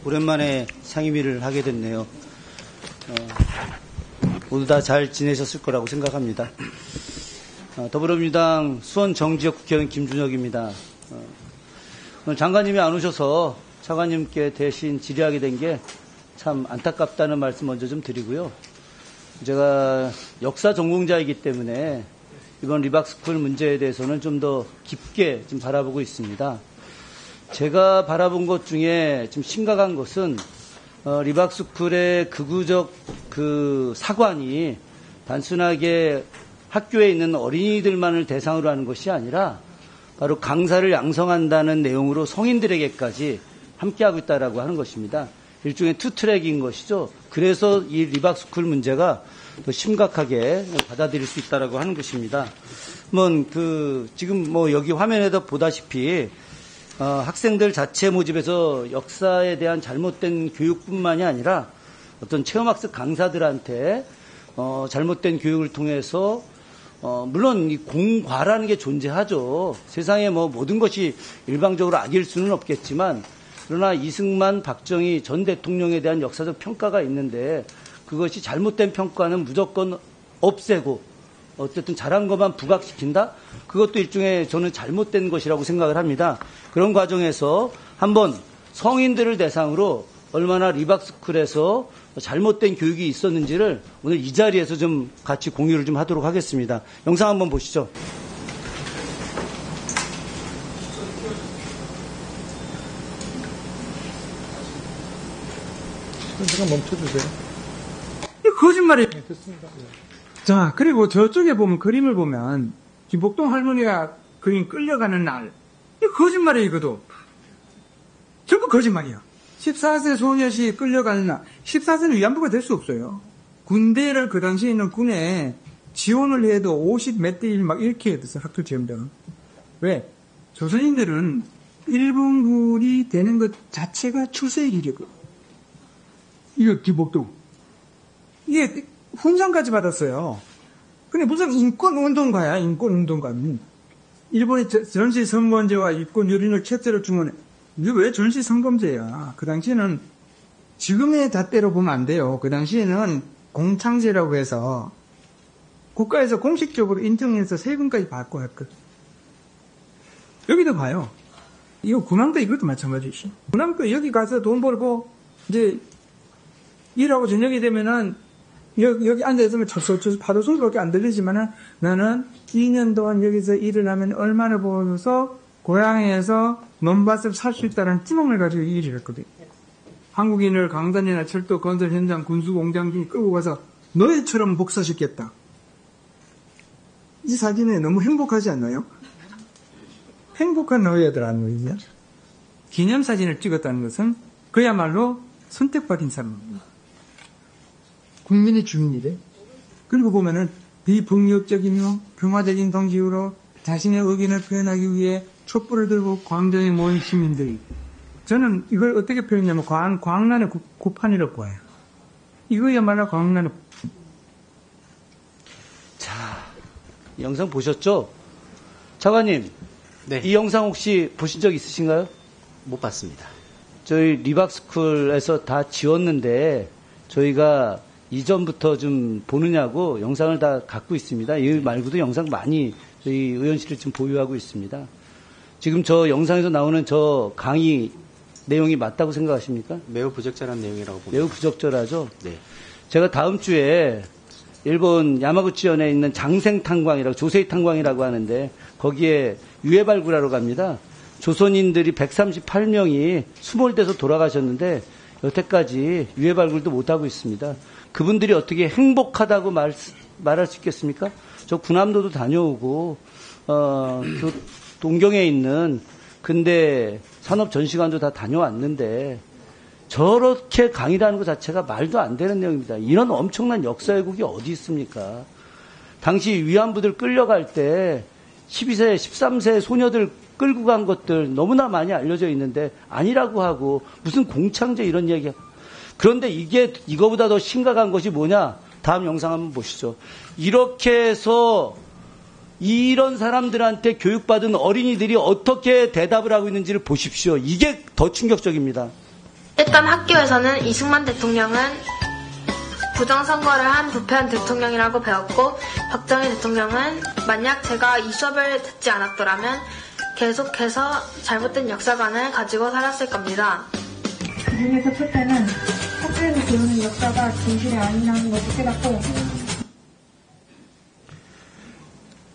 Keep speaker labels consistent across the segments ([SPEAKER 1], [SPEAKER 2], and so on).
[SPEAKER 1] 오랜만에 상임위를 하게 됐네요. 모두 다 잘 지내셨을 거라고 생각합니다. 더불어민주당 수원정지역 국회의원 김준혁입니다. 오늘 장관님이 안 오셔서 차관님께 대신 질의하게 된 게 참 안타깝다는 말씀 먼저 좀 드리고요. 제가 역사 전공자이기 때문에 이번 리박스쿨 문제에 대해서는 좀 더 깊게 좀 바라보고 있습니다. 제가 바라본 것 중에 좀 심각한 것은 리박스쿨의 극우적 그 사관이 단순하게 학교에 있는 어린이들만을 대상으로 하는 것이 아니라 바로 강사를 양성한다는 내용으로 성인들에게까지 함께하고 있다라고 하는 것입니다. 일종의 투트랙인 것이죠. 그래서 이 리박스쿨 문제가 더 심각하게 받아들일 수 있다라고 하는 것입니다. 지금 여기 화면에도 보다시피 학생들 자체 모집에서 역사에 대한 잘못된 교육뿐만이 아니라 어떤 체험학습 강사들한테 잘못된 교육을 통해서 물론 이 공과라는 게 존재하죠. 세상에 모든 것이 일방적으로 악일 수는 없겠지만 그러나 이승만, 박정희 전 대통령에 대한 역사적 평가가 있는데 그것이 잘못된 평가는 무조건 없애고 어쨌든 잘한 것만 부각시킨다? 그것도 일종의 저는 잘못된 것이라고 생각을 합니다. 그런 과정에서 한번 성인들을 대상으로 얼마나 리박스쿨에서 잘못된 교육이 있었는지를 오늘 이 자리에서 좀 같이 공유를 좀 하도록 하겠습니다. 영상 한번 보시죠.
[SPEAKER 2] 잠깐 멈춰주세요.
[SPEAKER 3] 이 거짓말이에요.
[SPEAKER 2] 네, 됐습니다. 네.
[SPEAKER 3] 자, 그리고 저쪽에 보면 그림을 보면 김복동 할머니가 그림 끌려가는 날. 이 거짓말이에요, 이것도. 전부 거짓말이야. 14세 소녀시 끌려가는 날. 14세는 위안부가 될 수 없어요. 군대를 그 당시에 있는 군에 지원을 해도 50 몇 대 1 막 이렇게 해서 학교 지원자가. 왜? 조선인들은 일본군이 되는 것 자체가 출세의 길이고. 이거 김복동. 이게 훈장까지 받았어요. 근데 무슨 인권운동가야, 인권운동가. 일본의 전시성범죄와 인권유린을 최초로 중원해. 이게 왜 전시성범죄야? 그 당시에는 지금의 잣대로 보면 안 돼요. 그 당시에는 공창제라고 해서 국가에서 공식적으로 인정해서 세금까지 받고 했거든. 여기도 봐요. 이거 군함도 이것도 마찬가지지. 군함도 여기 가서 돈 벌고 이제 일하고 저녁이 되면은 여기 앉아있으면 파도 소리밖에 안 들리지만은 나는 2년 동안 여기서 일을 하면 얼마나 벌어서 고향에서 먼밭을 살 수 있다는 찌멍을 가지고 이 일을 했거든. 한국인을 강단이나 철도 건설 현장 군수 공장 중에 끌고 가서 너희처럼 복사시켰다. 이 사진에 너무 행복하지 않나요? 행복한 너희들 아니냐? 기념사진을 찍었다는 것은 그야말로 선택받은 사람입니다. 국민의 주인이래. 그리고 보면은 비폭력적이며 평화적인 동기로 자신의 의견을 표현하기 위해 촛불을 들고 광장에 모인 시민들이. 저는 이걸 어떻게 표현하냐면 광란의 구판이라고 봐요. 이거야말로 광란의.
[SPEAKER 1] 자, 이 영상 보셨죠? 차관님,
[SPEAKER 4] 네.
[SPEAKER 1] 이 영상 혹시 보신 적 있으신가요?
[SPEAKER 4] 못 봤습니다.
[SPEAKER 1] 저희 리박스쿨에서 다 지웠는데 저희가 이전부터 좀 보느냐고 영상을 다 갖고 있습니다. 이 말고도 영상 많이 저희 의원실을 지금 보유하고 있습니다. 지금 저 영상에서 나오는 저 강의 내용이 맞다고 생각하십니까?
[SPEAKER 4] 매우 부적절한 내용이라고 봅니다.
[SPEAKER 1] 매우 부적절하죠?
[SPEAKER 4] 네.
[SPEAKER 1] 제가 다음 주에 일본 야마구치현에 있는 장생탄광이라고 조세이 탄광이라고 하는데 거기에 유해 발굴하러 갑니다. 조선인들이 138명이 수몰돼서 돌아가셨는데 여태까지 유해 발굴도 못하고 있습니다. 그분들이 어떻게 행복하다고 말할 수 있겠습니까? 저 군함도도 다녀오고 그 동경에 있는 근대 산업전시관도 다 다녀왔는데 저렇게 강의라는 것 자체가 말도 안 되는 내용입니다. 이런 엄청난 역사 왜곡이 어디 있습니까? 당시 위안부들 끌려갈 때 12세, 13세 소녀들 끌고 간 것들 너무나 많이 알려져 있는데 아니라고 하고 무슨 공창제 이런 얘기야. 그런데 이거보다 더 심각한 것이 뭐냐? 다음 영상 한번 보시죠. 이렇게 해서 이런 사람들한테 교육받은 어린이들이 어떻게 대답을 하고 있는지를 보십시오. 이게 더 충격적입니다.
[SPEAKER 5] 일단 학교에서는 이승만 대통령은 부정선거를 한 부패한 대통령이라고 배웠고, 박정희 대통령은 만약 제가 이 수업을 듣지 않았더라면 계속해서 잘못된 역사관을 가지고 살았을 겁니다.
[SPEAKER 6] 그 중에서 첫째는 학교에서 배우는 역사가 진실이 아니라는 것을 깨닫고,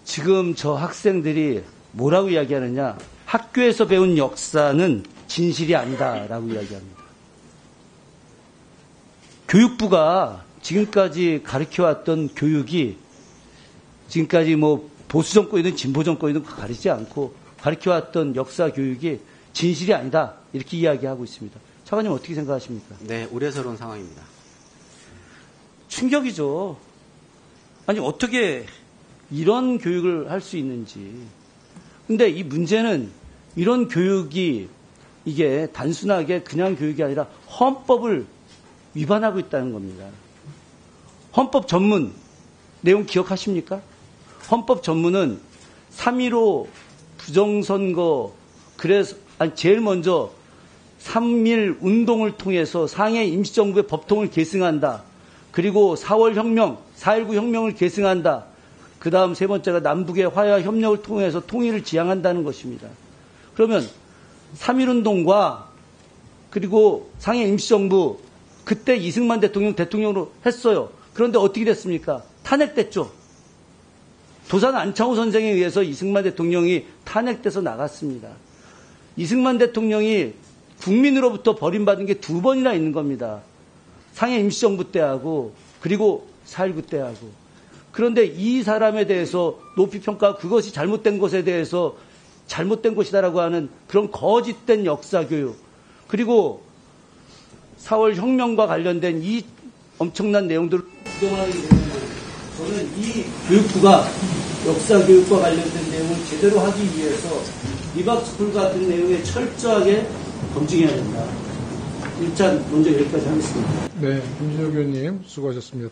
[SPEAKER 1] 지금 저 학생들이 뭐라고 이야기하느냐? 학교에서 배운 역사는 진실이 아니다라고 이야기합니다. 교육부가 지금까지 가르쳐왔던 교육이 지금까지 뭐 보수 정권이든 진보 정권이든 가리지 않고 가르쳐왔던 역사 교육이 진실이 아니다 이렇게 이야기하고 있습니다. 차관님 어떻게 생각하십니까?
[SPEAKER 4] 네, 우려스러운 상황입니다.
[SPEAKER 1] 충격이죠. 아니 어떻게 이런 교육을 할 수 있는지. 근데 이 문제는 이런 교육이 이게 단순하게 그냥 교육이 아니라 헌법을 위반하고 있다는 겁니다. 헌법 전문 내용 기억하십니까? 헌법 전문은 3.15 부정선거, 그래서 제일 먼저 3.1 운동을 통해서 상해 임시정부의 법통을 계승한다. 그리고 4월 혁명, 4.19 혁명을 계승한다. 그 다음 세 번째가 남북의 화해와 협력을 통해서 통일을 지향한다는 것입니다. 그러면 3.1운동과 그리고 상해 임시정부 그때 이승만 대통령으로 했어요. 그런데 어떻게 됐습니까? 탄핵됐죠. 도산 안창호 선생에 의해서 이승만 대통령이 탄핵돼서 나갔습니다. 이승만 대통령이 국민으로부터 버림받은 게 2번이나 있는 겁니다. 상해 임시정부 때하고 그리고 4.19 때하고. 그런데 이 사람에 대해서 높이 평가하고 그것이 잘못된 것에 대해서 잘못된 것이다라고 하는 그런 거짓된 역사교육, 그리고 4월 혁명과 관련된 이 엄청난 내용들을 부정하기 때문에 저는 이 교육부가 역사교육과 관련된 내용을 제대로 하기 위해서 리박스쿨 같은 내용에 철저하게 검증해야 된다. 일단 먼저 여기까지 하겠습니다.
[SPEAKER 2] 네, 김진혁 의원님 수고하셨습니다.